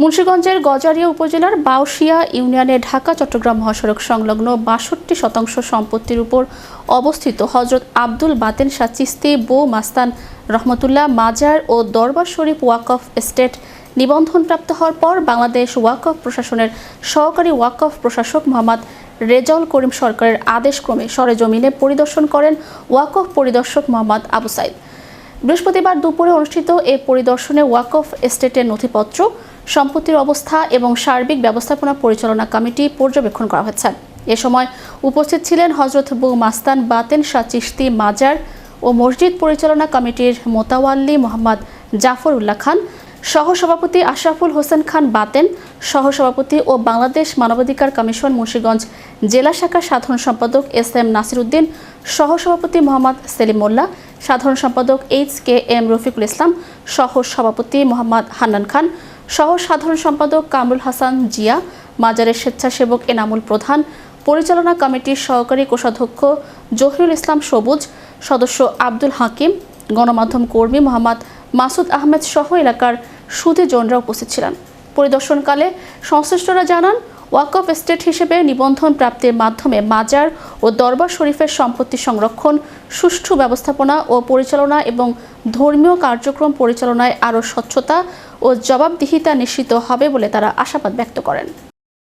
মুন্সিগঞ্জের গজারিয়া উপজেলার বাউশিয়া ইউনিয়নে ঢাকা-চট্টগ্রাম মহাসড়ক সংলগ্ন ৬২% সম্পত্তির উপর অবস্থিত হযরত আব্দুল বাতেন শাহ চিশতি বো মাস্তান রহমতুল্লাহ মাজার ও দরবার শরীফ ওয়াকফ এস্টেট নিবন্ধনপ্রাপ্ত হওয়ার পর বাংলাদেশ ওয়াকফ প্রশাসনের সহকারী ওয়াকফ প্রশাসক মোহাম্মদ রেজাউল করিম সরকারের আদেশক্রমে সরেজমিনে পরিদর্শন করেন ওয়াকফ পরিদর্শক মোহাম্মদ আবু সাইদ। বৃহস্পতিবার দুপুরে অনুষ্ঠিত এ পরিদর্শনে ওয়াকফ এস্টেটের নথিপত্র, সম্পত্তির অবস্থা এবং সার্বিক ব্যবস্থাপনা পরিচালনা কমিটি পর্যবেক্ষণ করা হয়েছে। এ সময় উপস্থিত ছিলেন হযরত বু মাস্তান বাতেন শাহ চিশতি মাজার ও মসজিদ পরিচালনা কমিটির মোতাওয়াল্লি মোহাম্মদ জাফর উল্লাহ খান, সহসভাপতি আশরাফুল হোসেন খান বাতেন, সহসভাপতি ও বাংলাদেশ মানবাধিকার কমিশন মুন্সিগঞ্জ জেলা শাখার সাধারণ সম্পাদক এস.এম. নাসির উদ্দিন, সহসভাপতি মোহাম্মদ সেলিম মোল্লা, সাধারণ সম্পাদক এইচ.কে.এম. রফিকুল ইসলাম, সহসভাপতি মোহাম্মদ হান্নান খান, সহ সাধারণ সম্পাদক কামরুল হাসান জিয়া, মাজারের স্বেচ্ছাসেবক এনামুল প্রধান, পরিচালনা কমিটির সহকারী কোষাধ্যক্ষ জহিরুল ইসলাম সবুজ, সদস্য আব্দুল হাকিম, গণমাধ্যম কর্মী মোহাম্মদ মাসুদ আহমেদ সহ এলাকার সুধীজনরা উপস্থিত ছিলেন। পরিদর্শনকালে সংশ্লিষ্টরা জানান, ওয়াকফ এস্টেট হিসেবে নিবন্ধন প্রাপ্তির মাধ্যমে মাজার ও দরবার শরীফের সম্পত্তি সংরক্ষণ, সুষ্ঠু ব্যবস্থাপনা ও পরিচালনা এবং ধর্মীয় কার্যক্রম পরিচালনায় আরও স্বচ্ছতা ও জবাবদিহিতা নিশ্চিত হবে বলে তারা আশাবাদ ব্যক্ত করেন।